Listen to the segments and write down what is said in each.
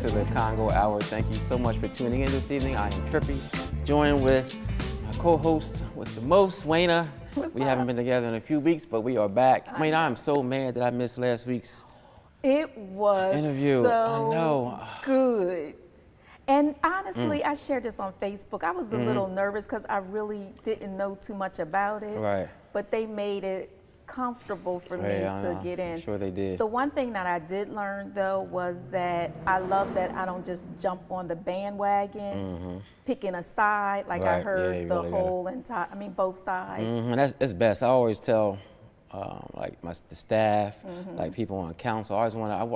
to the Congo Hour. Thank you so much for tuning in this evening. I am Trippi, joined with my co-host with the most, Waynna. We haven't been together in a few weeks, but we are back. Waynna, I'm so mad that I missed last week's interview. So I know. Good. And honestly, I shared this on Facebook. I was a little nervous because I really didn't know too much about it. Right. But they made it comfortable for me to get in. I'm sure they did. The one thing that I did learn though was that I love that I don't just jump on the bandwagon, picking a side. Like I heard the whole entire, both sides. And that's best. I always tell like the staff, like people on council, I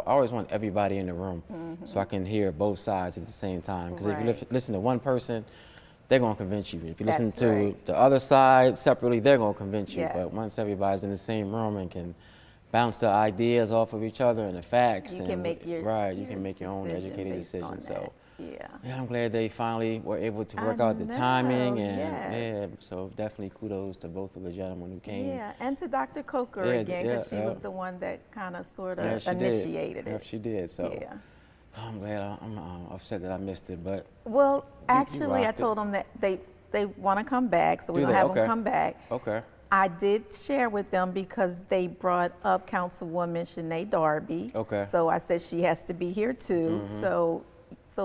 always want everybody in the room so I can hear both sides at the same time. Because if you listen to one person, they're going to convince you. If you listen to the other side separately, they're going to convince you. But once everybody's in the same room and can bounce the ideas off of each other and the facts, you can make your you can make your own educated decision. So yeah, I'm glad they finally were able to work out the timing, and so definitely kudos to both of the gentlemen who came. Yeah, and to Dr. Coker again, because she was the one that kind of sort of initiated it. Yeah, she did. So. I'm glad. I'm upset that I missed it, but well, actually, I told them that they want to come back, so we're gonna have them come back. Okay. I did share with them because they brought up Councilwoman Shanae Darby. Okay. So I said she has to be here too, so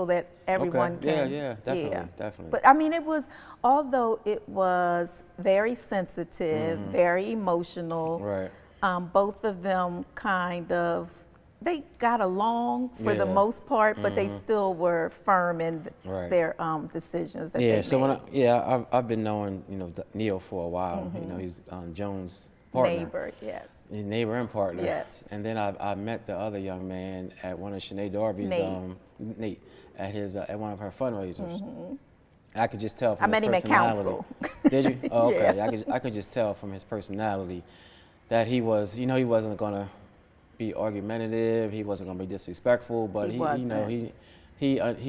that everyone can. Definitely. But it was, although it was very sensitive, very emotional. Right. Both of them they got along for the most part, but they still were firm in their decisions that they made. So I've been knowing Neil for a while. He's Jones' partner. Neighbor, Neighbor and partner. Yes. And then I met the other young man at one of Shanae Darby's Nate at one of her fundraisers. I could just tell from his personality. I met him at council. Did you? Oh, okay. I could just tell from his personality that he was, he wasn't gonna be argumentative. He wasn't going to be disrespectful, but he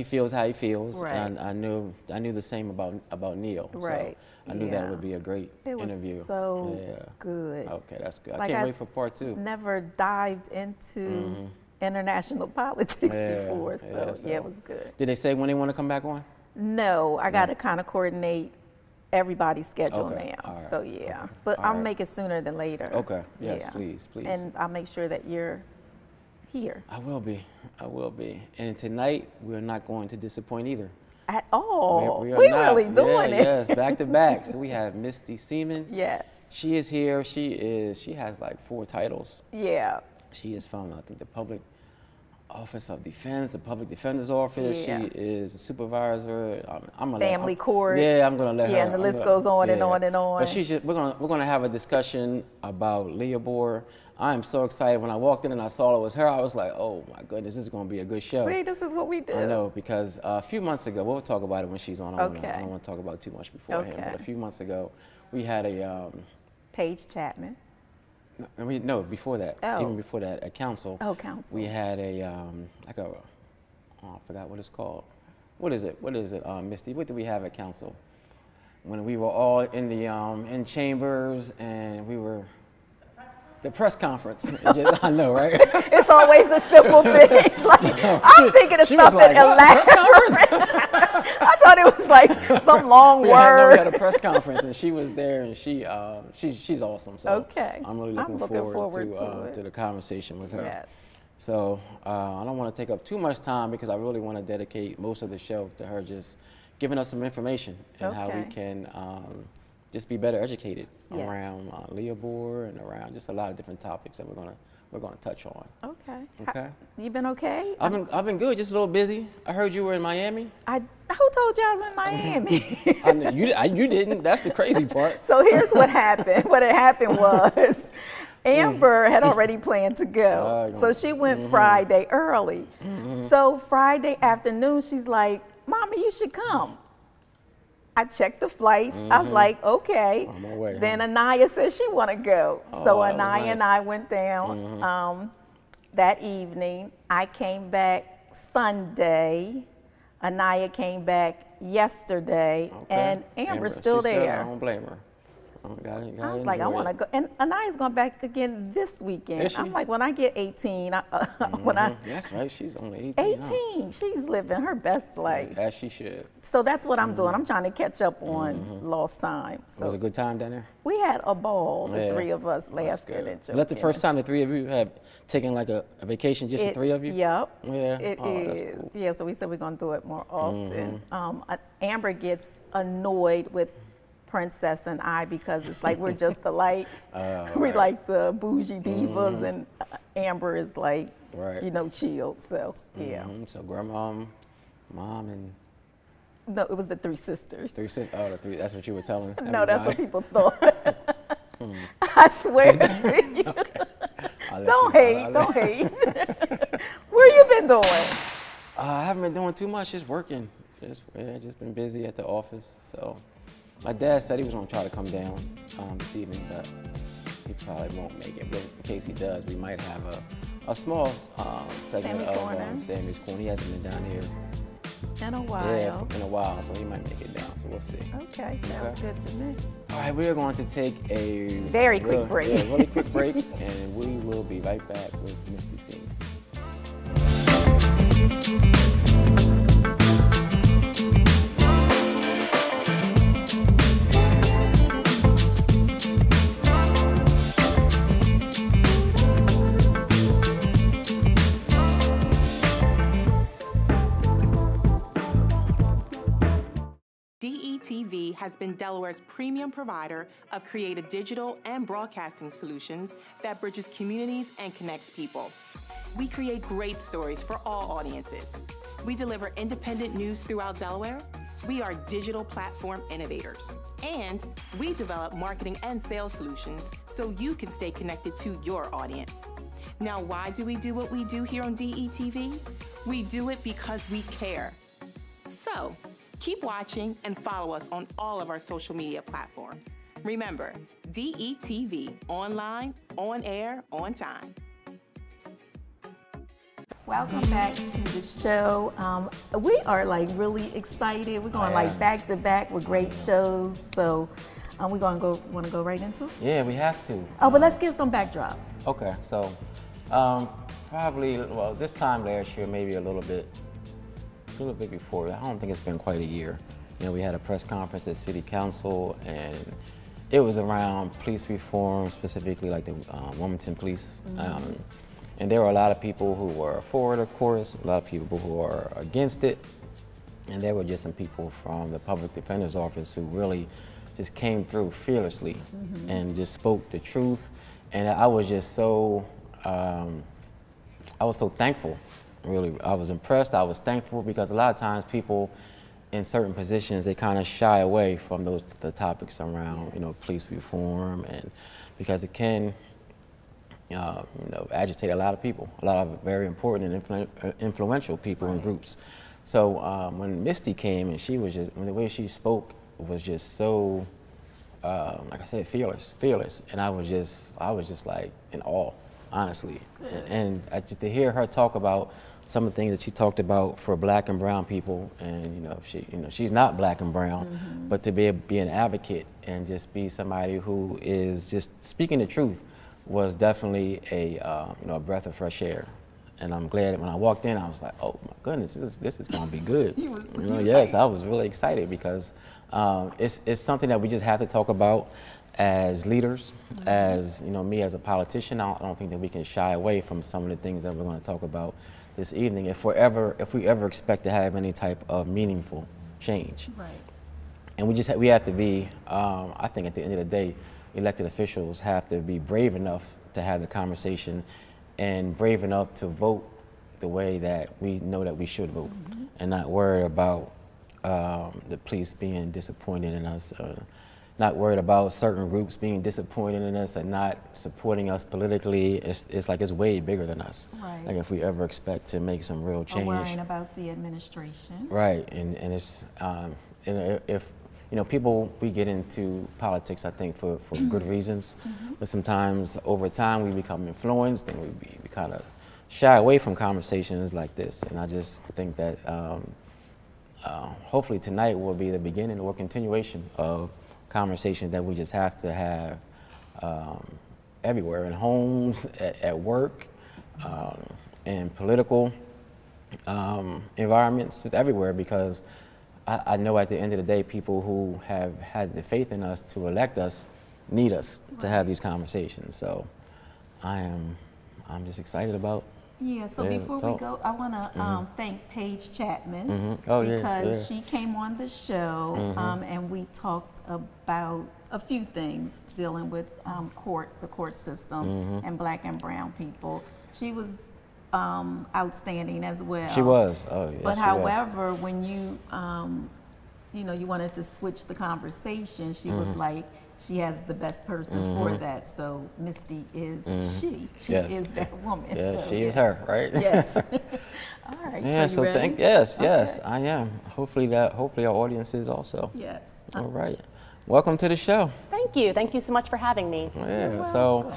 feels how he feels. Right. And I knew the same about Neil. Right. So I knew that it would be a great interview. It was so good. Okay, that's good. I can't wait for part 2. Never dived into international politics before, so it was good. Did they say when they want to come back on? No, I got to kind of coordinate everybody's schedule now. Right. So but I'll make it sooner than later. Okay. Yes, please. And I'll make sure that you're here. I will be. And tonight we're not going to disappoint either. At all. We're really doing it. Yes, back to back. So we have Misty Seemans. Yes. She is here. She has like 4 titles. Yeah. She is from the Public Office of Defense, the Public Defender's Office. Yeah. She is a supervisor. Family court. Yeah, I'm gonna let her. Yeah, and the list goes on and on and on. But we're gonna have a discussion about Delaware. I am so excited. When I walked in and I saw it was her, I was like, oh my goodness, this is gonna be a good show. See, this is what we do. I know, because a few months ago, we'll talk about it when she's on. I don't want to talk about too much beforehand. But a few months ago, we had a Paige Chapman. No, before that, even before that, at council. Oh, council. We had a I forgot what it's called. What is it, Misty? What did we have at council? When we were all in the in chambers and we were. The press conference. I know, right? It's always the simple things. I'm thinking of something elaborate. I thought it was like some long word. We had a press conference, and she was there, and she's awesome. So I'm really looking forward to the conversation with her. Yes. So I don't want to take up too much time because I really want to dedicate most of the show to her just giving us some information and how we can just be better educated around Delaware and around just a lot of different topics that we're gonna touch on. Okay. Okay. You been okay? I've been good, just a little busy. I heard you were in Miami. Who told you I was in Miami? You didn't. That's the crazy part. So here's what happened. What had happened was Amber had already planned to go. So she went Friday early. So Friday afternoon, she's like, Mommy, you should come. I checked the flights. I was like, okay. On my way, then Anaya said she want to go. So Anaya and I went down that evening. I came back Sunday. Anaya came back yesterday, and Amber's still there. I don't blame her. I was like, I want to go. And Anaya's going back again this weekend. I'm like, when I get 18, That's right, she's only 18. 18, huh? She's living her best life. As she should. So that's what I'm doing. I'm trying to catch up on lost time. So it was a good time down there? We had a ball, the three of us, laughing and joking. Was that the first time the three of you have taken like a vacation, just the three of you? Yep. Yeah. It is. That's cool. Yeah, so we said we're going to do it more often. Amber gets annoyed with Princess and I because it's like we're just alike. We like the bougie divas, and Amber is like, chill. So, yeah. So grandma, mom, and... No, it was the three sisters. Three sisters? Oh, the three. That's what you were telling everybody? No, that's what people thought. I swear to you. Okay. Don't hate. Where you been doing? I haven't been doing too much, just working. Just been busy at the office. So my dad said he was gonna try to come down this evening, but he probably won't make it. But in case he does, we might have a small segment of Sammy's Corner. He hasn't been down here in a while. Yeah, in a while, so he might make it down, so we'll see. Okay, sounds good to me. All right, we are going to take a very quick break. Yeah, really quick break, and we will be right back with Misty Seemans. DETV has been Delaware's premium provider of creative digital and broadcasting solutions that bridges communities and connects people. We create great stories for all audiences. We deliver independent news throughout Delaware. We are digital platform innovators. And we develop marketing and sales solutions so you can stay connected to your audience. Now, why do we do what we do here on DETV? We do it because we care. So, keep watching and follow us on all of our social media platforms. Remember, DETV, online, on air, on time. Welcome back to the show. We are like really excited. We're going like back to back with great shows. So we're going to want to go right into it? Yeah, we have to. Oh, but let's give some backdrop. Okay, so probably, well, this time last year, maybe a little bit before. I don't think it's been quite a year. We had a press conference at City Council, and it was around police reform, specifically like the Wilmington Police. And there were a lot of people who were for it, of course, a lot of people who were against it, and there were just some people from the Public Defender's Office who really just came through fearlessly and just spoke the truth. And I was just so, I was so thankful. Really, I was impressed, I was thankful, because a lot of times people in certain positions, they kind of shy away from the topics around, police reform, and because it can, agitate a lot of people, a lot of very important and influential people and groups. So when Misty came, and the way she spoke was just so, like I said, fearless, and I was just like in awe, honestly. And just to hear her talk about some of the things that she talked about for Black and brown people, and she's not Black and brown, but to be an advocate and just be somebody who is just speaking the truth was definitely a breath of fresh air. And I'm glad that when I walked in, I was like, oh my goodness, this is going to be good. Yes, I was really excited, because it's something that we just have to talk about as leaders, as me as a politician. I don't think that we can shy away from some of the things that we're going to talk about this evening if we ever expect to have any type of meaningful change. Right. And we have to be, I think at the end of the day, elected officials have to be brave enough to have the conversation and brave enough to vote the way that we know that we should vote, and not worry about the police being disappointed in us, not worried about certain groups being disappointed in us and not supporting us politically. It's like it's way bigger than us. Right. Like if we ever expect to make some real change. Or worrying about the administration. Right, and it's, if people, we get into politics, I think, for good reasons, but sometimes over time we become influenced, and we kind of shy away from conversations like this. And I just think that hopefully tonight will be the beginning or continuation of conversations that we just have to have everywhere, in homes, at work, in political environments, just everywhere, because I know at the end of the day, people who have had the faith in us to elect us need us to have these conversations. So I'm just excited about. Yeah, so before we go, I want to thank Paige Chapman because she came on the show and we talked about a few things dealing with the court system and Black and brown people. She was outstanding as well. She was. Oh, yes, but however, when you you wanted to switch the conversation, she was like, she has the best person for that. So Misty is she. She is that woman. Yeah, so, she is her, right? Yes. All right. Yeah. So ready? Yes, I am. Hopefully our audience is also. Yes. All right. Welcome to the show. Thank you. Thank you so much for having me. Yeah. So,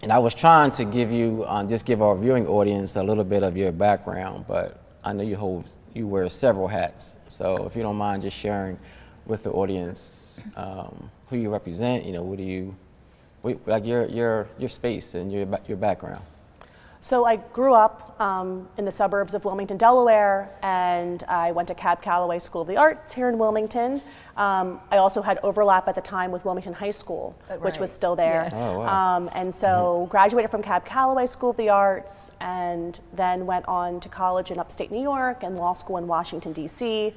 and I was trying to give you just give our viewing audience a little bit of your background, but I know you wear several hats. So if you don't mind just sharing with the audience who you represent, like your space and your background. So I grew up in the suburbs of Wilmington, Delaware, and I went to Cab Calloway School of the Arts here in Wilmington. I also had overlap at the time with Wilmington High School, which was still there. Yes. Oh, wow. And so graduated from Cab Calloway School of the Arts, and then went on to college in upstate New York and law school in Washington, D.C.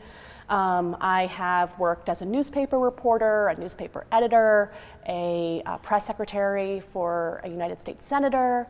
I have worked as a newspaper reporter, a newspaper editor, a press secretary for a United States senator.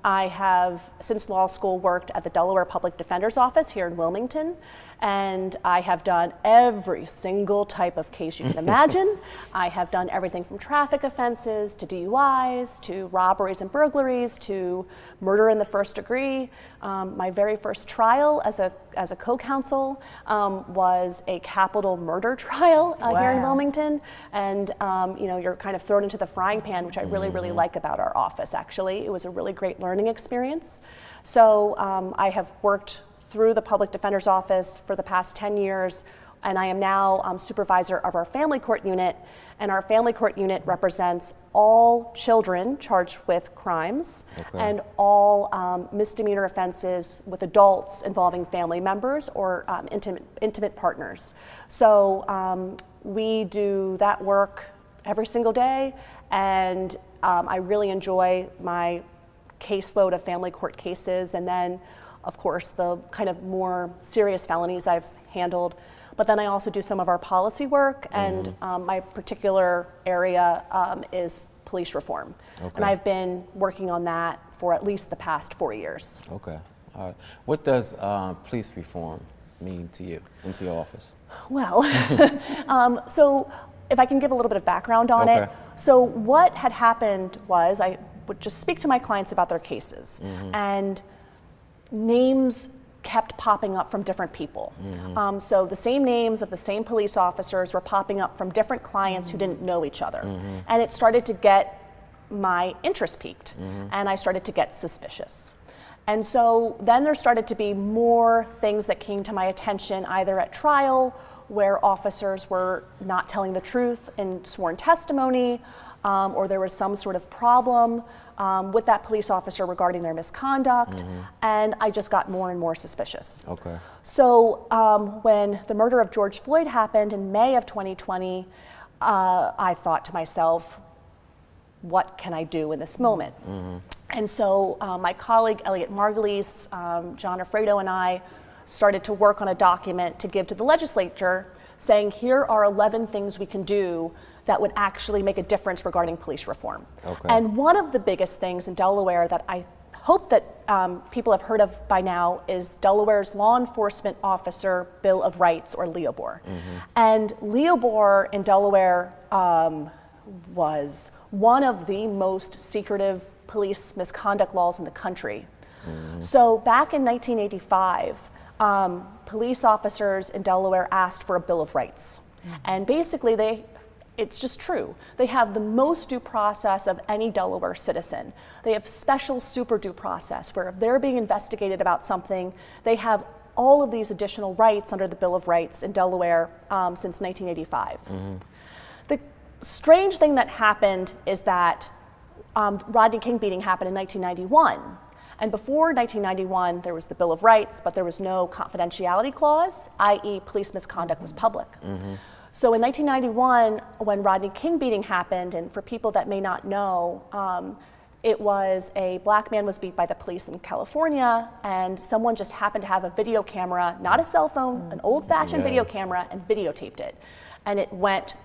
I have, since law school, worked at the Delaware Public Defender's Office here in Wilmington, and I have done every single type of case you can imagine. I have done everything from traffic offenses to DUIs to robberies and burglaries to murder in the first degree. My very first trial as a co-counsel was a capital murder trial here in Wilmington, and you're kind of thrown into the frying pan, which I really like about our office. Actually, it was a really great learning experience. So I have worked through the Public Defender's Office for the past 10 years, and I am now supervisor of our family court unit, and our family court unit represents all children charged with crimes and all misdemeanor offenses with adults involving family members or intimate partners. So we do that work every single day, and I really enjoy my caseload of family court cases, and then of course the kind of more serious felonies I've handled. But then I also do some of our policy work, and my particular area is police reform. And I've been working on that for at least the past 4 years. Okay. All right. What does police reform mean to you and to your office? Well, so if I can give a little bit of background on it. So what had happened was I would just speak to my clients about their cases, and names kept popping up from different people. So the same names of the same police officers were popping up from different clients who didn't know each other. And it started to get my interest piqued, and I started to get suspicious. And so then there started to be more things that came to my attention, either at trial, where officers were not telling the truth in sworn testimony, or there was some sort of problem with that police officer regarding their misconduct, and I just got more and more suspicious. So when the murder of George Floyd happened in May of 2020, I thought to myself, what can I do in this moment? And so my colleague Elliot Margulies, John Alfredo, and I started to work on a document to give to the legislature saying, here are 11 things we can do that would actually make a difference regarding police reform. And one of the biggest things in Delaware that I hope that people have heard of by now is Delaware's Law Enforcement Officer Bill of Rights, or LEOBOR. And LEOBOR in Delaware was one of the most secretive police misconduct laws in the country. So back in 1985, police officers in Delaware asked for a Bill of Rights. And basically it's just true. They have the most due process of any Delaware citizen. They have special super due process where if they're being investigated about something, they have all of these additional rights under the Bill of Rights in Delaware since 1985. The strange thing that happened is that Rodney King beating happened in 1991. And before 1991, there was the Bill of Rights, but there was no confidentiality clause, i.e. police misconduct was public. So in 1991, when Rodney King beating happened, and for people that may not know, it was a black man was beat by the police in California, and someone just happened to have a video camera, not a cell phone, an old-fashioned video camera, and videotaped it. And it went,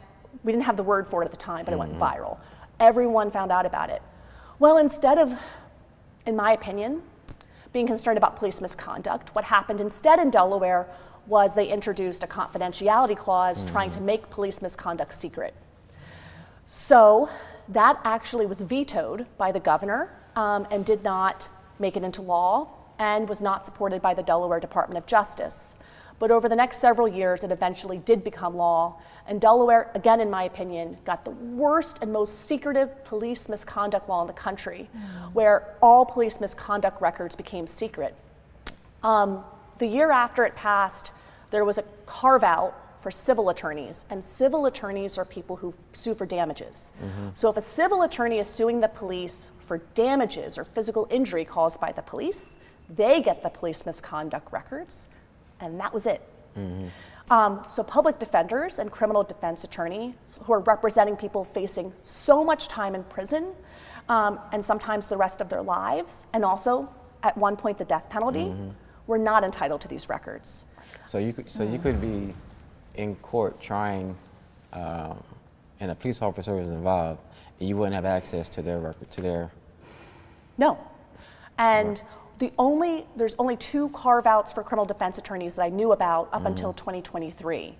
we didn't have the word for it at the time, but it went viral. Everyone found out about it. Well, instead of, in my opinion, being concerned about police misconduct, what happened instead in Delaware was they introduced a confidentiality clause trying to make police misconduct secret. So that actually was vetoed by the governor and did not make it into law and was not supported by the Delaware Department of Justice. But over the next several years, it eventually did become law. And Delaware, again, in my opinion, got the worst and most secretive police misconduct law in the country, where all police misconduct records became secret. The year after it passed, there was a carve-out for civil attorneys, and civil attorneys are people who sue for damages. So if a civil attorney is suing the police for damages or physical injury caused by the police, they get the police misconduct records, and that was it. So public defenders and criminal defense attorneys who are representing people facing so much time in prison and sometimes the rest of their lives, and also at one point the death penalty, were not entitled to these records. So you could be in court trying, and a police officer is involved, and you wouldn't have access to their record, to their... No. And there's only two carve-outs for criminal defense attorneys that I knew about up until 2023.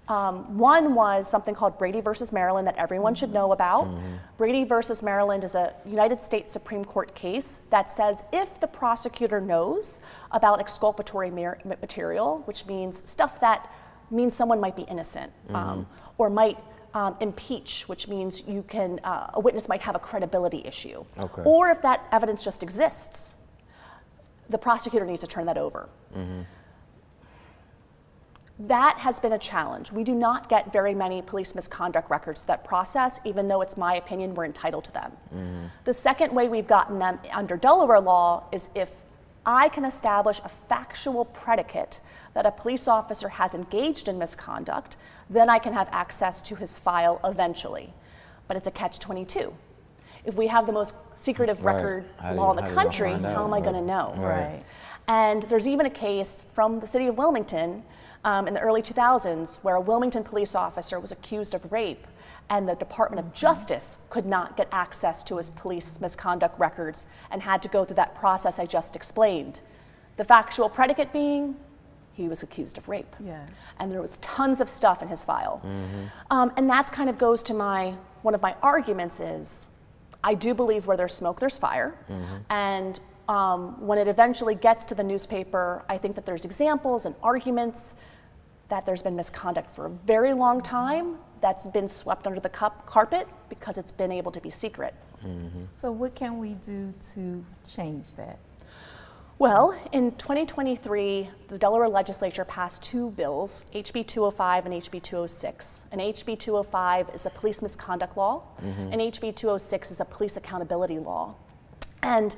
One was something called Brady versus Maryland that everyone should know about. Brady versus Maryland is a United States Supreme Court case that says if the prosecutor knows about exculpatory material, which means stuff that means someone might be innocent, or might impeach, which means you can, a witness might have a credibility issue, or if that evidence just exists, the prosecutor needs to turn that over. That has been a challenge. We do not get very many police misconduct records that process, even though it's my opinion we're entitled to them. The second way we've gotten them under Delaware law is if I can establish a factual predicate that a police officer has engaged in misconduct, then I can have access to his file eventually. But it's a catch-22. If we have the most secretive record law in the country, how am I going to know? And there's even a case from the city of Wilmington in the early 2000s where a Wilmington police officer was accused of rape, and the Department of Justice could not get access to his police misconduct records and had to go through that process I just explained. The factual predicate being he was accused of rape. And there was tons of stuff in his file. And that kind of goes to one of my arguments is, I do believe where there's smoke, there's fire. And when it eventually gets to the newspaper, I think that there's examples and arguments that there's been misconduct for a very long time that's been swept under the carpet because it's been able to be secret. So what can we do to change that? Well, in 2023, the Delaware legislature passed two bills, HB 205 and HB 206. And HB 205 is a police misconduct law, and HB 206 is a police accountability law. And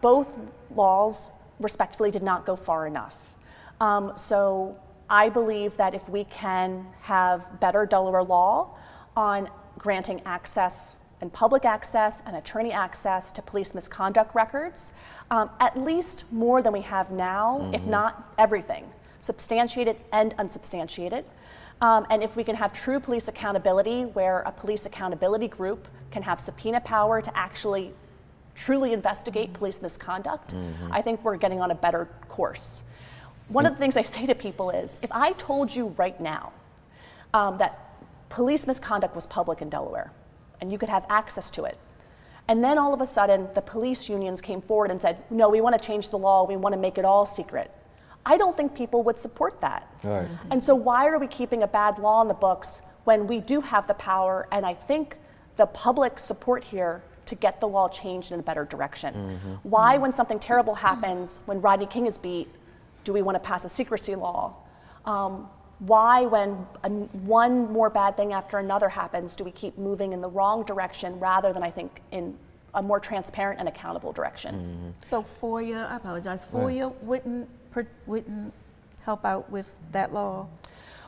both laws, respectfully, did not go far enough. So I believe that if we can have better Delaware law on granting access and public access and attorney access to police misconduct records, at least more than we have now, if not everything, substantiated and unsubstantiated. And if we can have true police accountability where a police accountability group can have subpoena power to actually truly investigate police misconduct, I think we're getting on a better course. One of the things I say to people is, if I told you right now that police misconduct was public in Delaware and you could have access to it, and then all of a sudden the police unions came forward and said, no, we want to change the law, we want to make it all secret, I don't think people would support that. And so why are we keeping a bad law in the books when we do have the power and I think the public support here to get the law changed in a better direction? Why, when something terrible happens, when Rodney King is beat, Do we want to pass a secrecy law? Why, when one more bad thing after another happens, do we keep moving in the wrong direction rather than, I think, in a more transparent and accountable direction? So FOIA, I apologize, FOIA wouldn't help out with that law?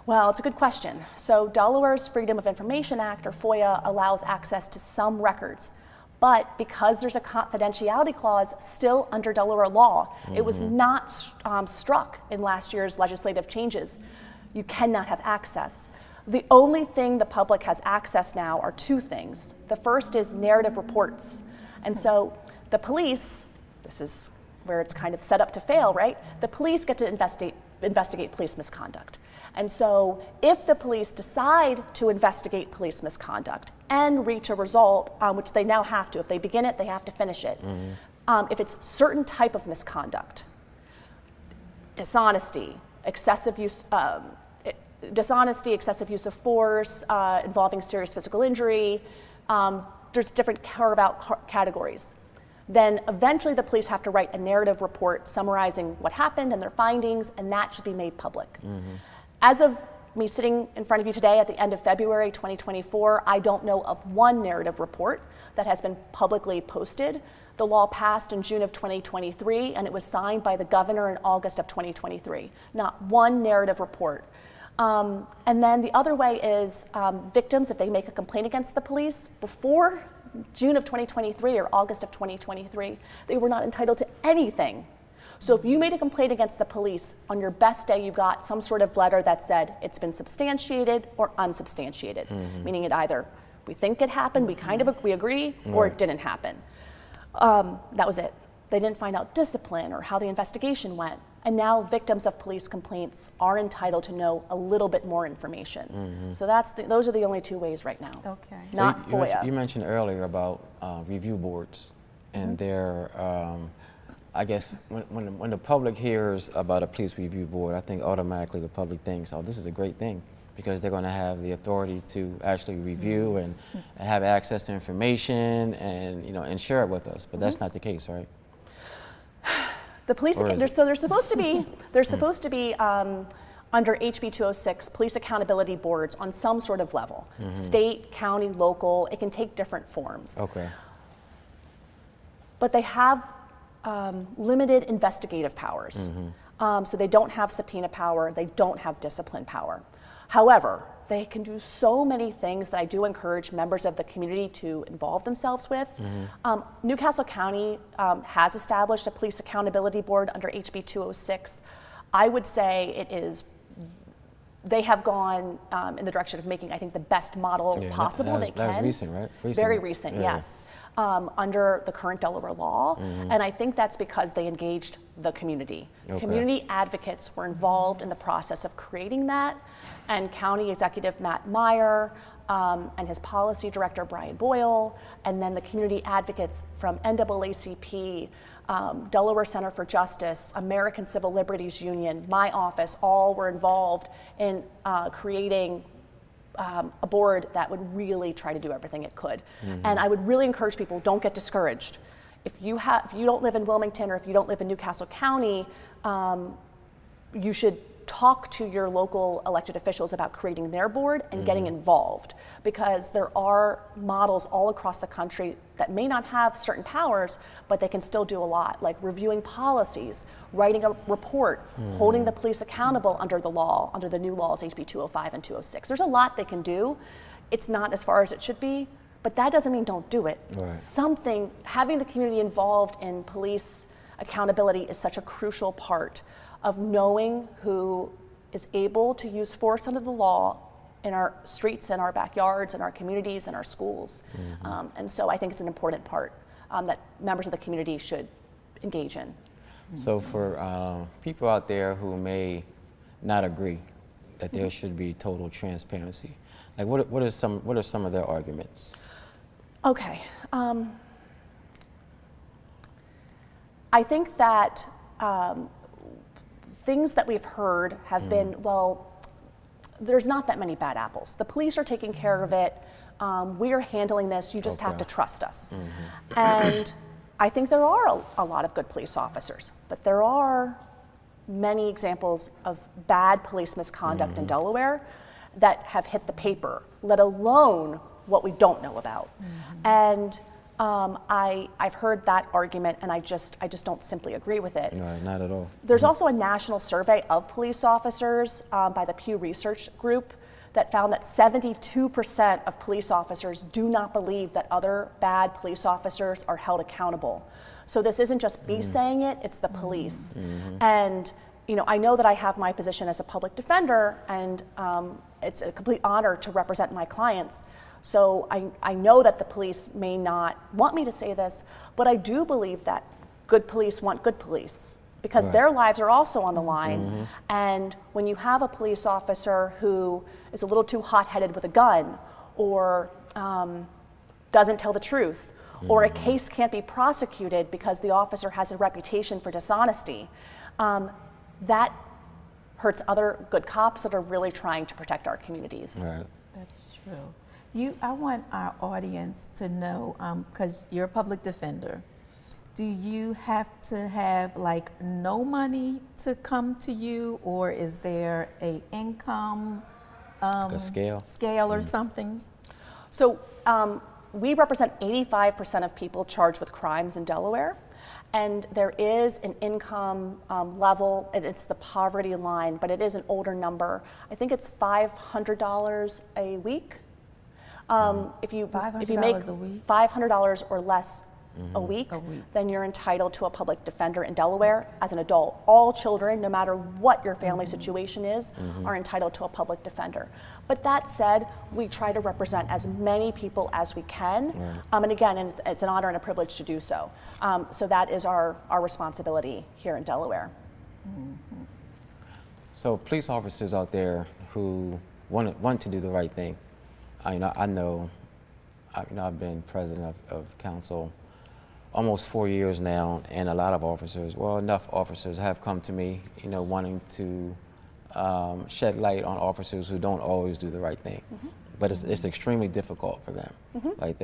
Well, it's a good question. So Delaware's Freedom of Information Act, or FOIA, allows access to some records. But because there's a confidentiality clause still under Delaware law, it was not struck in last year's legislative changes. You cannot have access. The only thing the public has access now are two things. The first is narrative reports. And so the police, this is where it's kind of set up to fail, right? The police get to investigate police misconduct. And so if the police decide to investigate police misconduct and reach a result, which they now have to, if they begin it, they have to finish it. If it's certain type of misconduct, dishonesty, excessive use of force, involving serious physical injury, there's different carve-out categories. Then eventually the police have to write a narrative report summarizing what happened and their findings, and that should be made public. As of me sitting in front of you today at the end of February 2024, I don't know of one narrative report that has been publicly posted. The law passed in June of 2023, and it was signed by the governor in August of 2023. Not one narrative report. And then the other way is victims, if they make a complaint against the police before June of 2023 or August of 2023, they were not entitled to anything. So if you made a complaint against the police, on your best day you got some sort of letter that said it's been substantiated or unsubstantiated, meaning it either we think it happened, we agree, or it didn't happen. That was it. They didn't find out discipline or how the investigation went. And now victims of police complaints are entitled to know a little bit more information. So those are the only two ways right now. Okay. Not So FOIA. you mentioned earlier about review boards and their, I guess when the public hears about a police review board, I think automatically the public thinks, oh, this is a great thing, because they're going to have the authority to actually review and have access to information and share it with us. But that's not the case, right? The police, they're supposed to be under HB 206 police accountability boards on some sort of level, state, county, local. It can take different forms. Okay. But they have limited investigative powers. So they don't have subpoena power. They don't have discipline power. However, they can do so many things that I do encourage members of the community to involve themselves with. Newcastle County has established a police accountability board under HB 206. I would say they have gone in the direction of making, I think, the best model possible they can. That's recent, right? Very recent, yes. Under the current Delaware law. And I think that's because they engaged the community. Okay. Community advocates were involved in the process of creating that. And County Executive Matt Meyer and his policy director, Brian Boyle, and then the community advocates from NAACP, Delaware Center for Justice, American Civil Liberties Union, my office, all were involved in creating a board that would really try to do everything it could. And I would really encourage people, don't get discouraged. If you don't live in Wilmington or if you don't live in Newcastle County, you should talk to your local elected officials about creating their board and getting involved, because there are models all across the country that may not have certain powers, but they can still do a lot, like reviewing policies, writing a report, holding the police accountable under the law, under the new laws, HB 205 and 206. There's a lot they can do. It's not as far as it should be, but that doesn't mean don't do it. Right. Having the community involved in police accountability is such a crucial part of knowing who is able to use force under the law in our streets, in our backyards, in our communities, in our schools. And so I think it's an important part that members of the community should engage in. So for people out there who may not agree that there should be total transparency, like what are some of their arguments? Okay. I think that things that we've heard have been, well, there's not that many bad apples. The police are taking care of it. We are handling this. You just have to trust us. And I think there are a lot of good police officers, but there are many examples of bad police misconduct in Delaware that have hit the paper, let alone what we don't know about. And I've heard that argument, and I just don't simply agree with it. Right, not at all. There's also a national survey of police officers by the Pew Research Group that found that 72% of police officers do not believe that other bad police officers are held accountable. So this isn't just me saying it, it's the police. And I know that I have my position as a public defender, and it's a complete honor to represent my clients. So I know that the police may not want me to say this, but I do believe that good police want good police, because their lives are also on the line. And when you have a police officer who is a little too hot-headed with a gun, or doesn't tell the truth, or a case can't be prosecuted because the officer has a reputation for dishonesty, that hurts other good cops that are really trying to protect our communities. Right. That's true. I want our audience to know, because you're a public defender, do you have to have like no money to come to you, or is there a income A scale or something? So we represent 85% of people charged with crimes in Delaware, and there is an income level, and it's the poverty line, but it is an older number. I think it's $500 a week. If you make a week? $500 or less a week, then you're entitled to a public defender in Delaware as an adult. All children, no matter what your family situation is, are entitled to a public defender. But that said, we try to represent as many people as we can. And again, it's an honor and a privilege to do so. So that is our responsibility here in Delaware. So police officers out there who want to do the right thing. I know I've been president of council almost 4 years now, and a lot of officers, enough officers have come to me, wanting to shed light on officers who don't always do the right thing. But it's extremely difficult for them. Like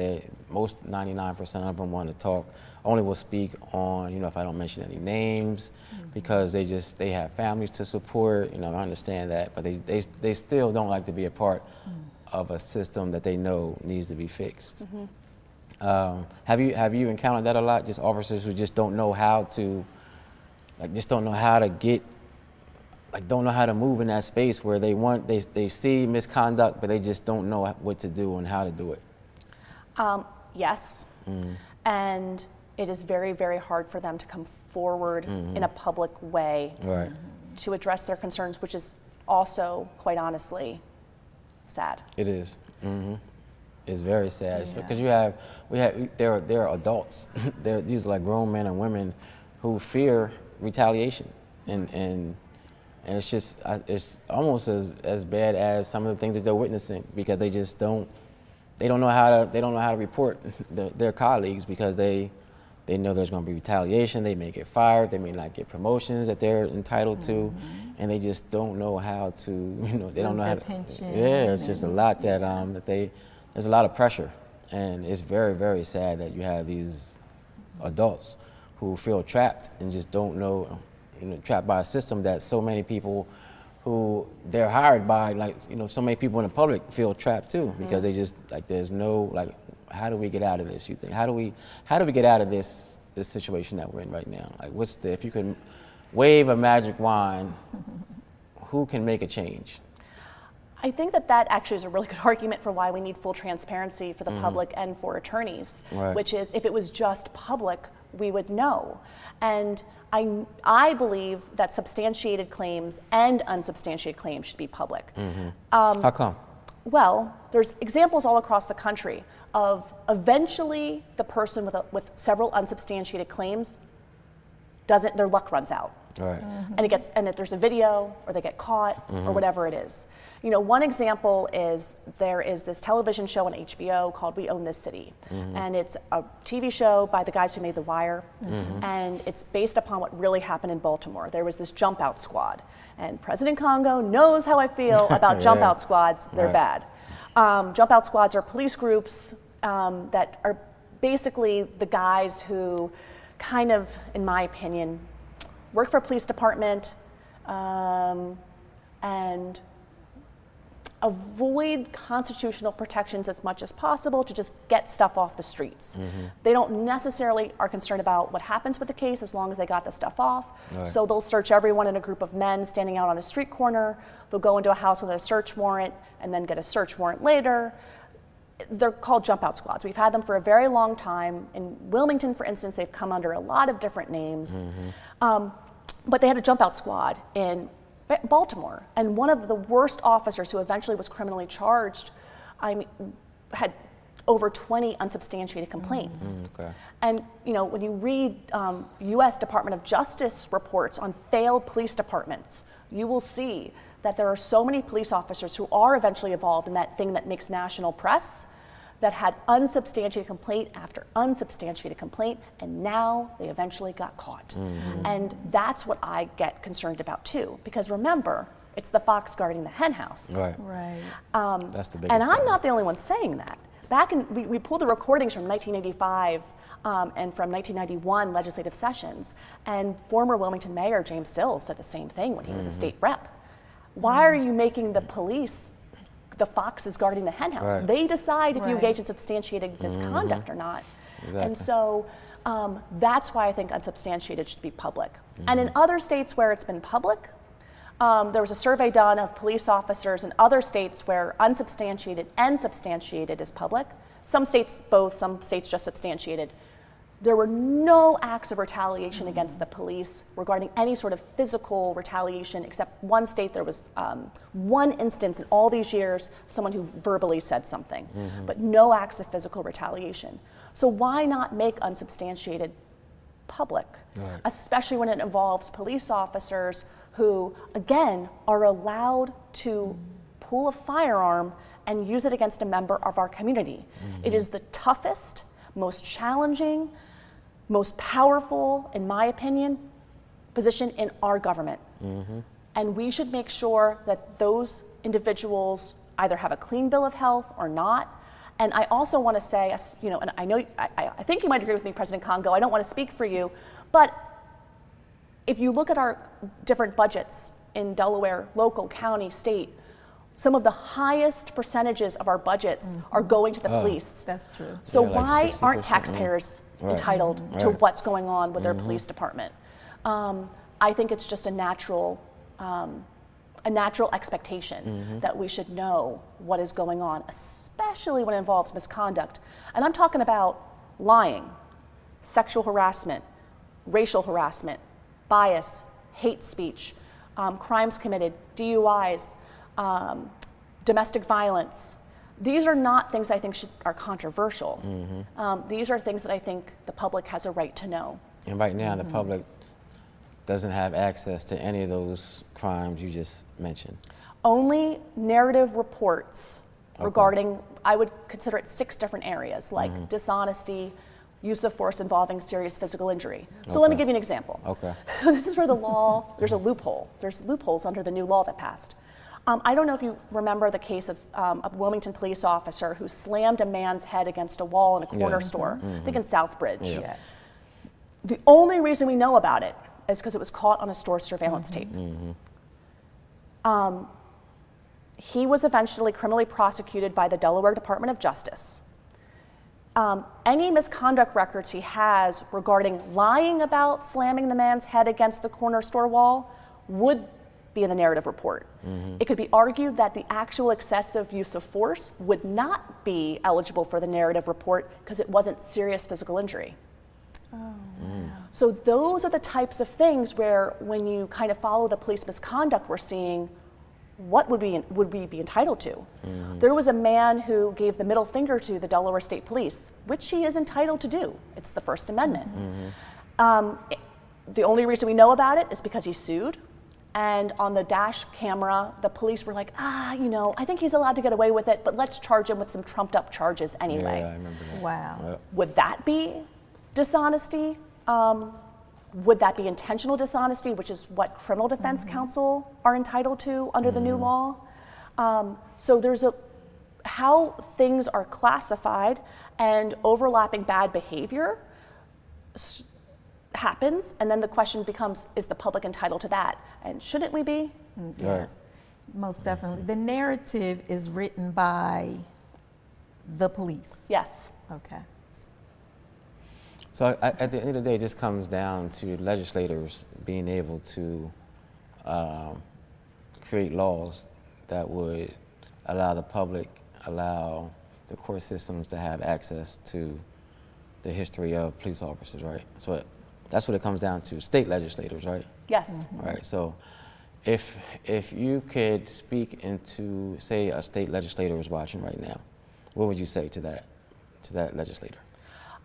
most 99% of them want to talk, only will speak on, if I don't mention any names, because they have families to support, I understand that, but they still don't like to be a part of a system that they know needs to be fixed. Have you encountered that a lot? Just officers who just don't know how to, don't know how to move in that space where they see misconduct, but they just don't know what to do and how to do it. Yes, and it is very, very hard for them to come forward in a public way to address their concerns, which is also, quite honestly, sad. It is. It's very sad because there are adults. These are like grown men and women who fear retaliation, and it's almost as bad as some of the things that they're witnessing, because they don't know how to report their colleagues, because they know there's going to be retaliation. They may get fired. They may not get promotions that they're entitled to, and they just don't know how to. They don't know how to. Pension. Yeah, it's just a lot that there's a lot of pressure, and it's very, very sad that you have these adults who feel trapped and just don't know, trapped by a system that so many people who they're hired by, so many people in the public feel trapped too, because they just there's no how do we get out of this? You think how do we get out of this situation that we're in right now? If you could wave a magic wand, who can make a change? I think that actually is a really good argument for why we need full transparency for the public and for attorneys, which is if it was just public, we would know. And I believe that substantiated claims and unsubstantiated claims should be public. How come? Well, there's examples all across the country of eventually the person with several unsubstantiated claims their luck runs out. And if there's a video, or they get caught, or whatever it is. One example is there is this television show on HBO called We Own This City. And it's a TV show by the guys who made The Wire. And it's based upon what really happened in Baltimore. There was this jump out squad. And President Congo knows how I feel about jump out squads. They're bad. Jump out squads are police groups that are basically the guys who kind of, in my opinion, work for a police department, and avoid constitutional protections as much as possible to just get stuff off the streets. They don't necessarily are concerned about what happens with the case as long as they got the stuff off. Right. So they'll search everyone in a group of men standing out on a street corner. They'll go into a house with a search warrant and then get a search warrant later. They're called jump out squads. We've had them for a very long time. In Wilmington, for instance, they've come under a lot of different names. But they had a jump out squad in Baltimore, and one of the worst officers who eventually was criminally charged, had over 20 unsubstantiated complaints. And when you read U.S. Department of Justice reports on failed police departments, you will see that there are so many police officers who are eventually involved in that thing that makes national press that had unsubstantiated complaint after unsubstantiated complaint, and now they eventually got caught. And that's what I get concerned about too, because remember, it's the fox guarding the hen house. Right. That's the biggest And I'm problem. not the only one saying that. Back in, we pulled the recordings from 1985 and from 1991 legislative sessions, and former Wilmington Mayor James Sills said the same thing when he was a state rep. Why are you making the police the foxes guarding the hen house? Right. They decide if you Right. engage in substantiated misconduct or not. Exactly. And so that's why I think unsubstantiated should be public. And in other states where it's been public, there was a survey done of police officers in other states where unsubstantiated and substantiated is public. Some states both, some states just substantiated. There were no acts of retaliation against the police regarding any sort of physical retaliation, except one state there was one instance in all these years, someone who verbally said something, but no acts of physical retaliation. So why not make unsubstantiated public, especially when it involves police officers who, again, are allowed to pull a firearm and use it against a member of our community. It is the toughest, most challenging, most powerful, in my opinion, position in our government. And we should make sure that those individuals either have a clean bill of health or not. And I also want to say, and I know, I think you might agree with me, President Congo, I don't want to speak for you, but if you look at our different budgets in Delaware, local, county, state, some of the highest percentages of our budgets are going to the police. That's true. So Yeah, like why 60%, aren't taxpayers entitled to what's going on with their police department? I think it's just a natural expectation that we should know what is going on, especially when it involves misconduct. And I'm talking about lying, sexual harassment, racial harassment, bias, hate speech, crimes committed, DUIs, domestic violence. These are not things I think are controversial. These are things that I think the public has a right to know. And right now, the public doesn't have access to any of those crimes you just mentioned. Only narrative reports regarding, I would consider it 6 different areas, like dishonesty, use of force involving serious physical injury. So let me give you an example. So this is where the law, there's a loophole. There's loopholes under the new law that passed. I don't know if you remember the case of a Wilmington police officer who slammed a man's head against a wall in a corner store, I think in Southbridge. Yes. The only reason we know about it is because it was caught on a store surveillance tape. He was eventually criminally prosecuted by the Delaware Department of Justice. Any misconduct records he has regarding lying about slamming the man's head against the corner store wall would be in the narrative report. It could be argued that the actual excessive use of force would not be eligible for the narrative report because it wasn't serious physical injury. So those are the types of things where when you kind of follow the police misconduct we're seeing, what would we be entitled to? There was a man who gave the middle finger to the Delaware State Police, which he is entitled to do. It's the First Amendment. The only reason we know about it is because he sued. And on the dash camera, the police were like, I think he's allowed to get away with it, but let's charge him with some trumped up charges anyway. Yeah, I remember that. Wow. Would that be dishonesty? Would that be intentional dishonesty, which is what criminal defense counsel are entitled to under the new law? So there's how things are classified and overlapping bad behavior happens, and then the question becomes, is the public entitled to that? And shouldn't we be? Yes, most definitely. The narrative is written by the police. Yes. Okay. So at the end of the day, it just comes down to legislators being able to create laws that would allow the public, allow the court systems to have access to the history of police officers, right? So that's what it comes down to, state legislators, right? Yes. Right, so if you could speak into, say, a state legislator is watching right now, what would you say to that legislator?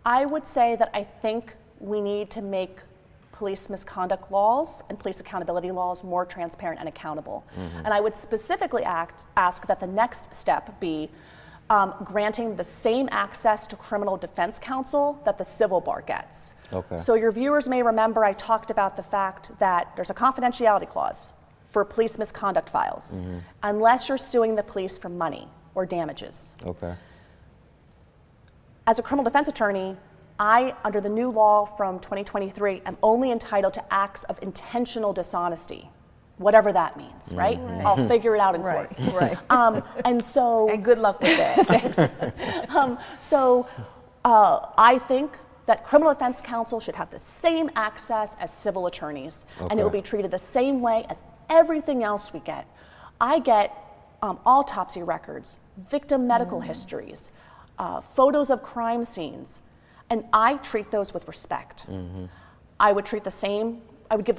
I would say that I think we need to make police misconduct laws and police accountability laws more transparent and accountable. And I would specifically ask that the next step be granting the same access to criminal defense counsel that the civil bar gets. Okay. So your viewers may remember I talked about the fact that there's a confidentiality clause for police misconduct files, unless you're suing the police for money or damages. Okay. As a criminal defense attorney, I, under the new law from 2023, am only entitled to acts of intentional dishonesty, whatever that means, right? I'll figure it out in court. Right. And good luck with that. I think that criminal defense counsel should have the same access as civil attorneys, and it will be treated the same way as everything else we get. I get autopsy records, victim medical histories, photos of crime scenes, and I treat those with respect. I would give the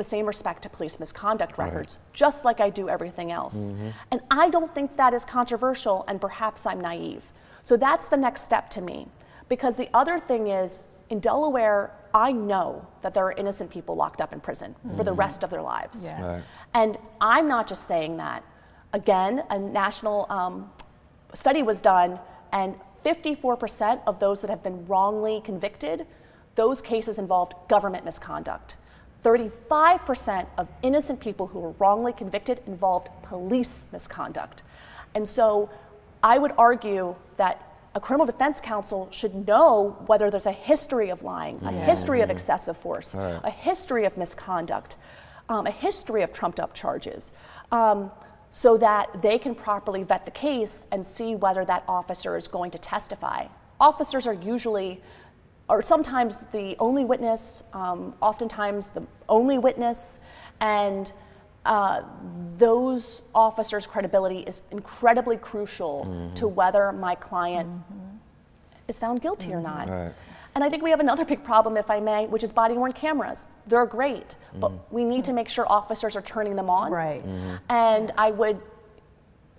same respect to police misconduct records, just like I do everything else. And I don't think that is controversial, and perhaps I'm naive. So that's the next step to me. Because the other thing is, in Delaware, I know that there are innocent people locked up in prison for the rest of their lives. Yes. Right. And I'm not just saying that. Again, a national study was done, and 54% of those that have been wrongly convicted, those cases involved government misconduct. 35% of innocent people who were wrongly convicted involved police misconduct. And so I would argue that a criminal defense counsel should know whether there's a history of lying, a history of excessive force, a history of misconduct, a history of trumped up charges, so that they can properly vet the case and see whether that officer is going to testify. Officers are usually, or sometimes the only witness, oftentimes the only witness, and those officers' credibility is incredibly crucial to whether my client is found guilty or not. Right. And I think we have another big problem, if I may, which is body-worn cameras. They're great, but we need to make sure officers are turning them on. Right. And I would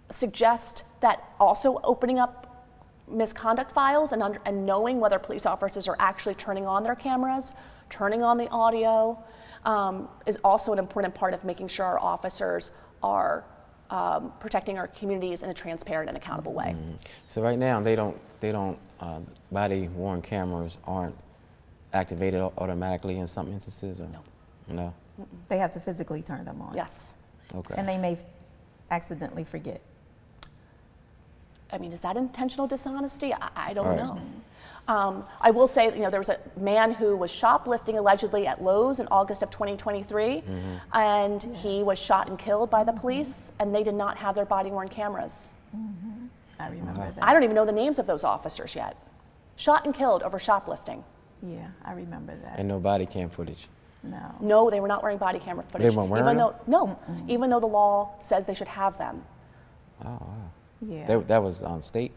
suggest that also opening up misconduct files and knowing whether police officers are actually turning on their cameras, turning on the audio, is also an important part of making sure our officers are protecting our communities in a transparent and accountable way. So right now, body-worn cameras aren't activated automatically in some instances? Or? No? They have to physically turn them on. Yes. Okay. And they may accidentally forget. I mean, is that intentional dishonesty? I don't know. I will say, there was a man who was shoplifting allegedly at Lowe's in August of 2023, and he was shot and killed by the police, and they did not have their body-worn cameras. I remember that. I don't even know the names of those officers yet. Shot and killed over shoplifting. Yeah, I remember that. And no body cam footage? No. No, they were not wearing body camera footage. They weren't wearing them? Even though the law says they should have them. Oh, wow. Yeah. That was state?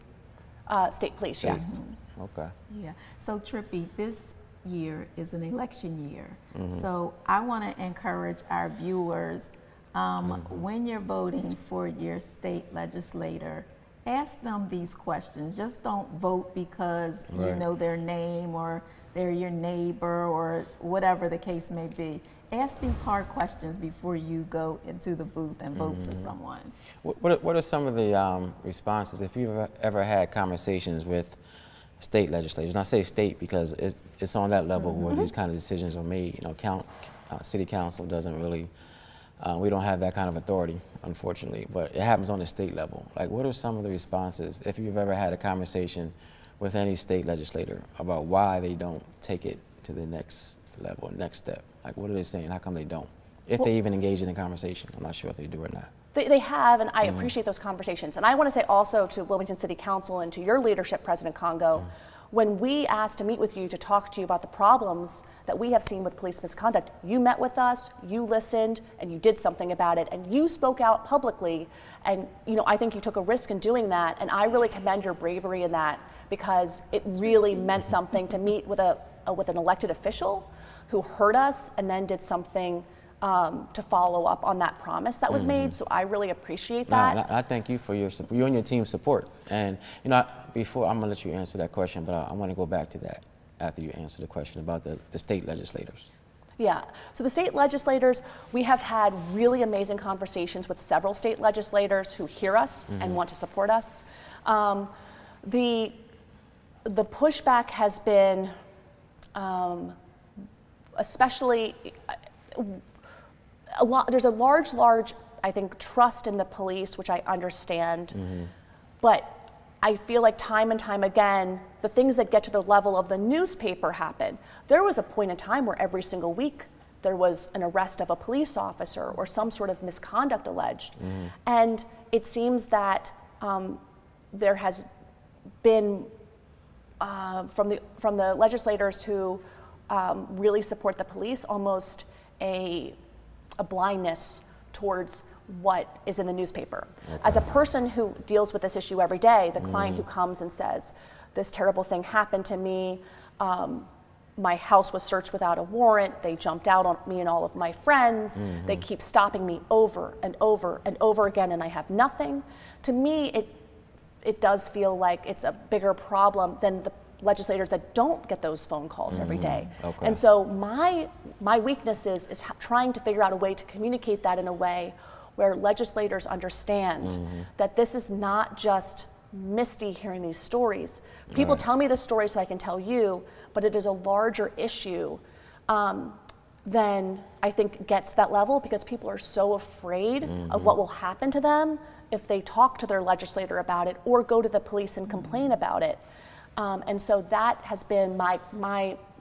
State police, yes. Okay. Yeah. So Trippi, this year is an election year. So I want to encourage our viewers, when you're voting for your state legislator, ask them these questions. Just don't vote because you know their name or they're your neighbor or whatever the case may be. Ask these hard questions before you go into the booth and vote for someone. What are some of the responses, if you've ever had conversations with state legislators? And I say state because it's on that level where these kind of decisions are made. City council doesn't really, we don't have that kind of authority, unfortunately, but it happens on the state level. Like, what are some of the responses, if you've ever had a conversation with any state legislator about why they don't take it to the next level, next step? Like, what are they saying? How come they don't? If they even engage in a conversation, I'm not sure if they do or not. They have, and I appreciate those conversations. And I want to say also to Wilmington City Council and to your leadership, President Congo, when we asked to meet with you to talk to you about the problems that we have seen with police misconduct, you met with us, you listened, and you did something about it, and you spoke out publicly. And I think you took a risk in doing that, and I really commend your bravery in that, because it really meant something to meet with an elected official who heard us and then did something to follow up on that promise that was made. So I really appreciate that. No, I thank you for your support, you and your team's support. And before, I'm gonna let you answer that question, but I want to go back to that after you answer the question about the state legislators. Yeah, so the state legislators, we have had really amazing conversations with several state legislators who hear us and want to support us. The pushback has been especially there's a large, I think, trust in the police, which I understand, but I feel like time and time again, the things that get to the level of the newspaper happen. There was a point in time where every single week there was an arrest of a police officer or some sort of misconduct alleged. And it seems that there has been, from the legislators who really support the police, almost a blindness towards what is in the newspaper. Okay. As a person who deals with this issue every day, the client who comes and says, this terrible thing happened to me, my house was searched without a warrant, they jumped out on me and all of my friends, they keep stopping me over and over and over again and I have nothing. To me, it does feel like it's a bigger problem than the legislators that don't get those phone calls every day. Okay. And so my weakness is trying to figure out a way to communicate that in a way where legislators understand that this is not just Misty hearing these stories. People tell me the story so I can tell you, but it is a larger issue than I think gets to that level, because people are so afraid of what will happen to them if they talk to their legislator about it or go to the police and complain about it. And so that has been my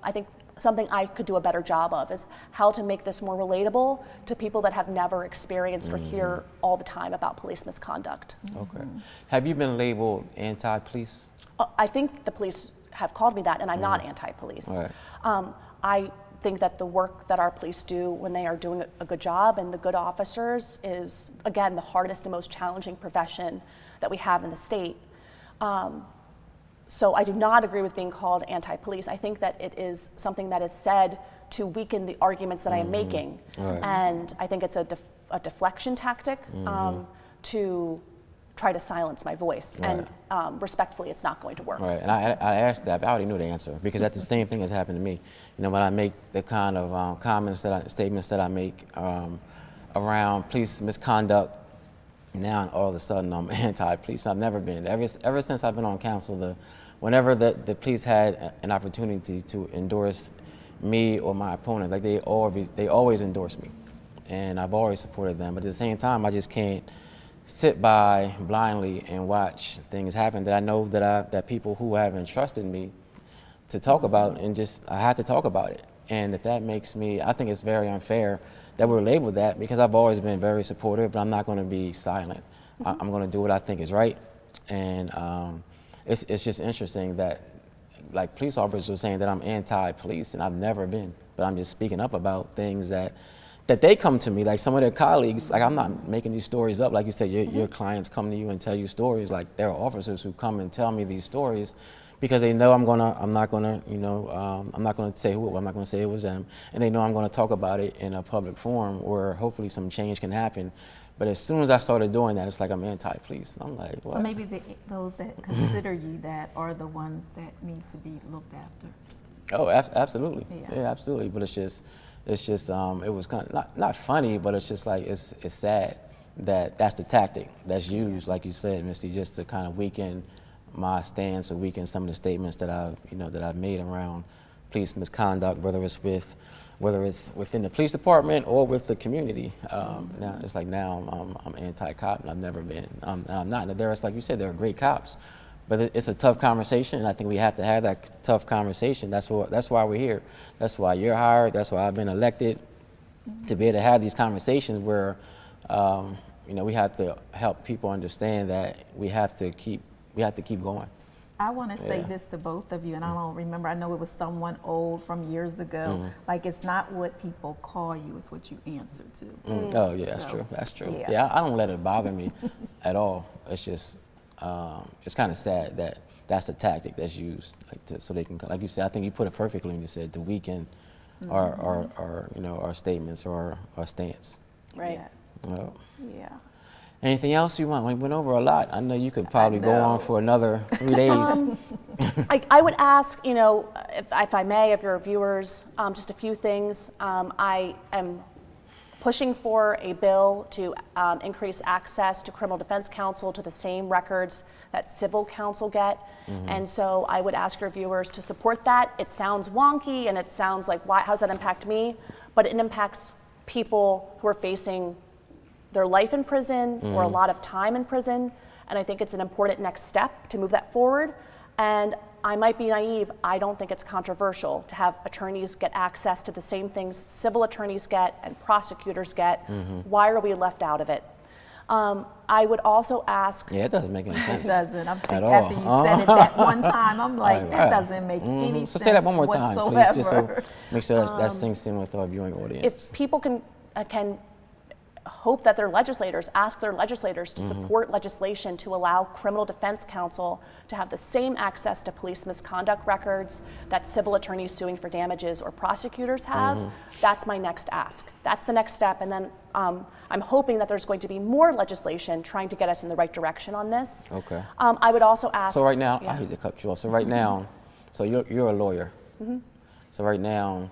I think something I could do a better job of, is how to make this more relatable to people that have never experienced or hear all the time about police misconduct. Okay. Have you been labeled anti-police? I think the police have called me that, and I'm not anti-police. Right. I think that the work that our police do when they are doing a good job, and the good officers, is, again, the hardest and most challenging profession that we have in the state. So I do not agree with being called anti-police. I think that it is something that is said to weaken the arguments that I am making. Right. And I think it's a deflection tactic to try to silence my voice. Right. And respectfully, it's not going to work. Right. And I asked that, but I already knew the answer, because that's the same thing has happened to me. When I make the kind of statements that I make around police misconduct, now all of a sudden I'm anti-police. I've never been. Ever since I've been on council, whenever the police had an opportunity to endorse me or my opponent, like they always endorse me, and I've always supported them. But at the same time, I just can't sit by blindly and watch things happen that I know that people who have entrusted me to talk about, and I have to talk about it. And that makes me, I think it's very unfair that we're labeled that, because I've always been very supportive, but I'm not going to be silent. I'm going to do what I think is right. And it's just interesting that, like, police officers are saying that I'm anti-police, and I've never been, but I'm just speaking up about things that they come to me, like some of their colleagues. Like, I'm not making these stories up. Like you said, your clients come to you and tell you stories. Like, there are officers who come and tell me these stories because they know I'm not gonna say who, I'm not gonna say it was them, and they know I'm gonna talk about it in a public forum where hopefully some change can happen. But as soon as I started doing that, it's like I'm anti-police. And I'm like, what? So maybe those that consider you that are the ones that need to be looked after. Oh, absolutely. Yeah, absolutely. But it's just it was kind of not funny, but it's just like it's sad that that's the tactic that's used, like you said, Misty, just to kind of weaken my stance or weaken some of the statements that I've made around police misconduct, whether it's within the police department or with the community. Now it's like I'm anti-cop, and I've never been. I'm not. Like you said, there are great cops, But it's a tough conversation, and I think we have to have that tough conversation. That's why we're here. That's why you're hired. That's why I've been elected, to be able to have these conversations where, we have to help people understand that we have to keep going. I want to say this to both of you, and I don't remember. I know it was someone old from years ago. Like, it's not what people call you; it's what you answer to. Oh yeah, that's true. That's true. Yeah, I don't let it bother me at all. It's just, it's kind of sad that that's a tactic that's used, so they can, like you said. I think you put it perfectly when you said to weaken our statements or our stance. Right. Yes. Well, Yeah. anything else you want? We went over a lot. I know you could probably go on for another 3 days. I would ask, if I may, of your viewers, just a few things. I am pushing for a bill to increase access to criminal defense counsel to the same records that civil counsel get. And so I would ask your viewers to support that. It sounds wonky and it sounds like, how does that impact me? But it impacts people who are facing their life in prison or a lot of time in prison. And I think it's an important next step to move that forward. And I might be naive, I don't think it's controversial to have attorneys get access to the same things civil attorneys get and prosecutors get. Why are we left out of it? I would also ask. Yeah, it doesn't make any sense. It doesn't. I'm thinking all. after you said it that one time, I'm like, that doesn't make any sense. So say that one more time, whatsoever. please, just so make sure that sinks in with our viewing audience. If people can hope that their legislators ask their legislators to support legislation to allow criminal defense counsel to have the same access to police misconduct records that civil attorneys suing for damages or prosecutors have, that's my next ask. That's the next step. And then I'm hoping that there's going to be more legislation trying to get us in the right direction on this. Okay. I would also ask. So right now, I hate to cut you off. So right now, so you're a lawyer. So right now,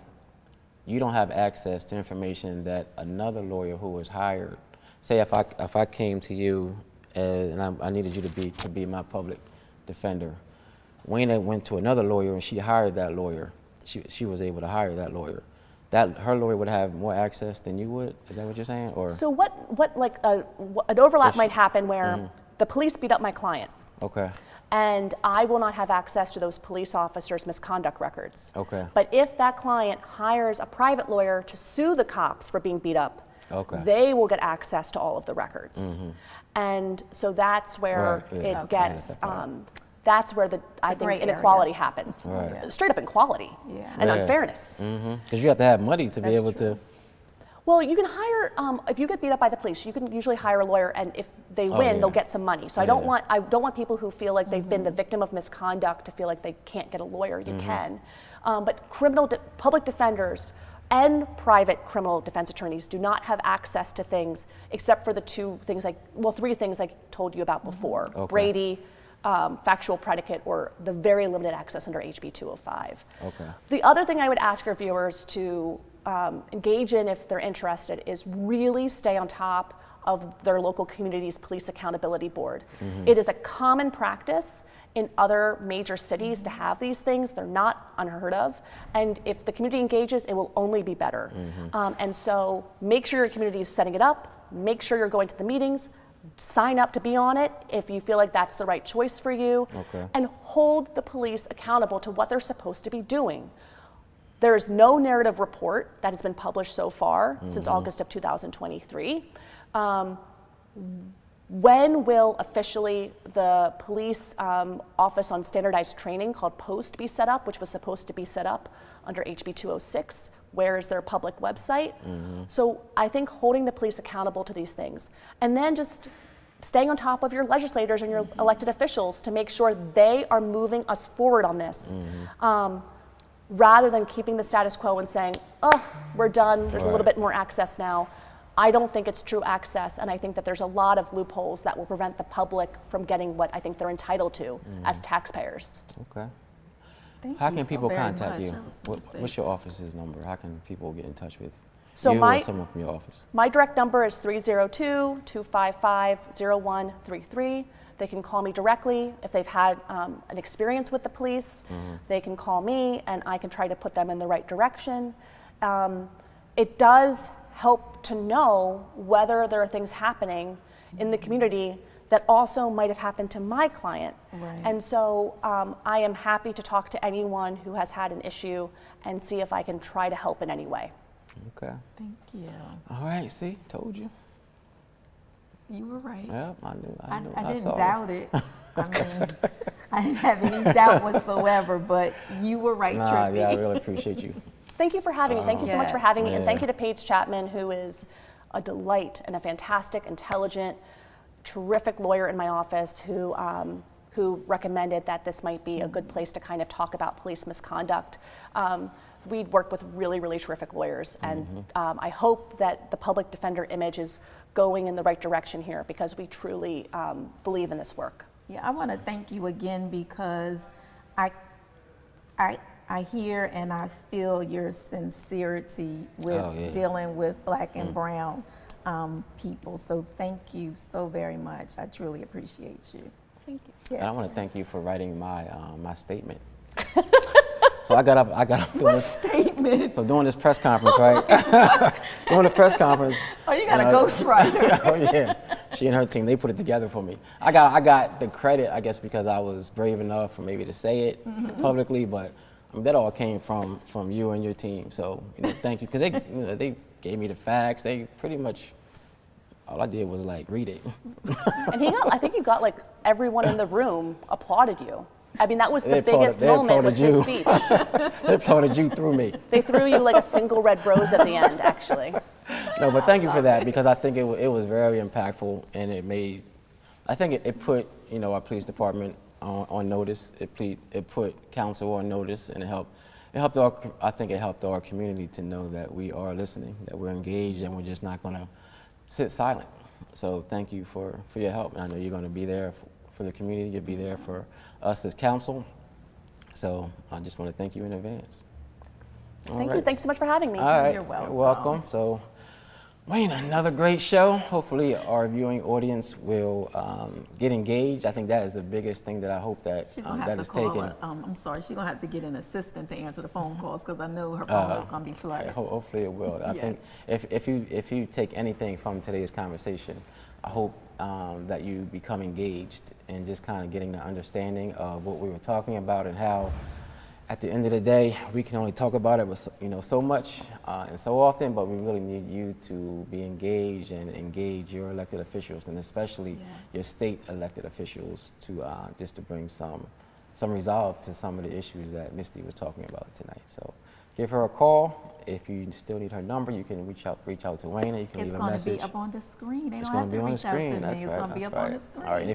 you don't have access to information that another lawyer who was hired, say if I came to you and I needed you to be my public defender, Waynna went to another lawyer and she hired that lawyer. She was able to hire that lawyer. That her lawyer would have more access than you would. Is that what you're saying? Or so what like an overlap might happen where the police beat up my client. Okay. And I will not have access to those police officers' misconduct records. Okay. But if that client hires a private lawyer to sue the cops for being beat up, they will get access to all of the records. And so that's where it gets, that's where I think inequality happens. Straight up inequality and unfairness. Because you have to have money to be able to. Well, you can hire, if you get beat up by the police, you can usually hire a lawyer, and if they win, they'll get some money. So I don't want people who feel like they've been the victim of misconduct to feel like they can't get a lawyer. You can. But public defenders and private criminal defense attorneys do not have access to things except for the three things I told you about before. Brady, factual predicate, or the very limited access under HB 205. The other thing I would ask your viewers to engage in, if they're interested, is really stay on top of their local community's police accountability board. It is a common practice in other major cities to have these things. They're not unheard of. And if the community engages, it will only be better. And so make sure your community is setting it up, make sure you're going to the meetings, sign up to be on it if you feel like that's the right choice for you, and hold the police accountable to what they're supposed to be doing. There is no narrative report that has been published so far since August of 2023. When will officially the police office on standardized training called POST be set up, which was supposed to be set up under HB 206? Where is their public website? So I think holding the police accountable to these things, and then just staying on top of your legislators and your elected officials to make sure they are moving us forward on this. Rather than keeping the status quo and saying, oh, we're done, there's a little bit more access now. I don't think it's true access, and I think that there's a lot of loopholes that will prevent the public from getting what I think they're entitled to as taxpayers. Okay. Thank How you can so people very contact much. you? What's your office's number? How can people get in touch with So you or someone from your office? My direct number is 302-255-0133. They can call me directly. If they've had an experience with the police, they can call me and I can try to put them in the right direction. It does help to know whether there are things happening in the community that also might have happened to my client. Right. And so I am happy to talk to anyone who has had an issue and see if I can try to help in any way. Okay. Thank you. All right, see, told you. You were right. Yeah, I knew. I didn't saw doubt it. I mean, I didn't have any doubt whatsoever, but you were right, Trippi. Yeah, I really appreciate you. Thank you for having me. Thank you so much for Yes. having me. And thank Yeah. you to Paige Chapman, who is a delight and a fantastic, intelligent, terrific lawyer in my office who recommended that this might be a good place to kind of talk about police misconduct. We work with really, really terrific lawyers, and I hope that the public defender image is going in the right direction here, because we truly believe in this work. Yeah, I want to thank you again, because I hear and I feel your sincerity with dealing with Black and brown people. So thank you so very much. I truly appreciate you. Thank you. Yes. And I want to thank you for writing my my statement. So I got up doing What this. statement? So doing this press conference, right? Doing the press conference. Oh, you got a ghostwriter. Oh yeah, she and her team, they put it together for me. I got the credit, I guess, because I was brave enough for maybe to say it publicly, but I mean, that all came from you and your team. So thank you, because they gave me the facts. They pretty much, all I did was like read it. And I think you got like everyone in the room applauded you. I mean, that was the biggest moment, was his speech. They applauded you through me. They threw you like a single red rose at the end, actually. No, but thank you for that, because I think it was very impactful, and I think it put our police department on notice. It put council on notice, and I think it helped our community to know that we are listening, that we're engaged, and we're just not going to sit silent. So thank you for your help, and I know you're going to be there for the community. You'll be there for us as council. So I just want to thank you in advance. Thank you. Thanks so much for having me. All right. You're welcome. You're welcome. So, Waynna, another great show. Hopefully our viewing audience will get engaged. I think that is the biggest thing that I hope that She's gonna that have to is call. taken. I'm sorry. She's gonna have to get an assistant to answer the phone calls, because I know her phone is gonna be flooded. Hopefully it will. I think if you take anything from today's conversation, I hope that you become engaged and just kind of getting the understanding of what we were talking about, and how at the end of the day we can only talk about it with so much and so often, but we really need you to be engaged and engage your elected officials, and especially your state elected officials, to just to bring some resolve to some of the issues that Misty was talking about tonight. So give her a call. If you still need her number, you can reach out to Waynna. You can leave a message. It's going to be up on the screen. They It's don't have going to to be on the reach out to screen. me. That's It's right. going to be That's up on right. the screen. All right. And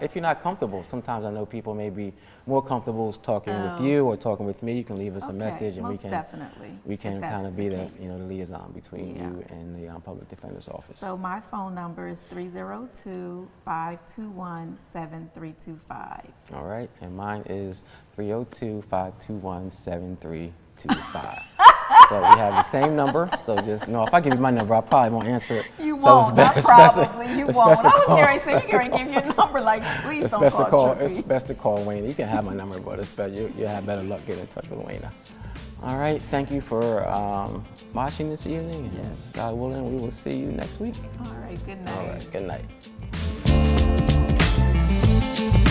if you're not comfortable, sometimes I know people may be more comfortable talking with you or talking with me. You can leave us a message, and most definitely, we can if that's kind of the be the case. the liaison between you and the public defender's office. So my phone number is 302-521-7325. All right. And mine is 302-521-7325. So we have the same number. So just know, if I give you my number, I probably won't answer it. You So won't, not probably, you won't. best to I was call. here, I said, you're going to give your number, like, please It's don't best to call. Trippi. It's best to call Waynna. You can have my number, but you'll have better luck getting in touch with Waynna. All right. Thank you for watching this evening. And God willing, we will see you next week. All right, good night. All right. Good night.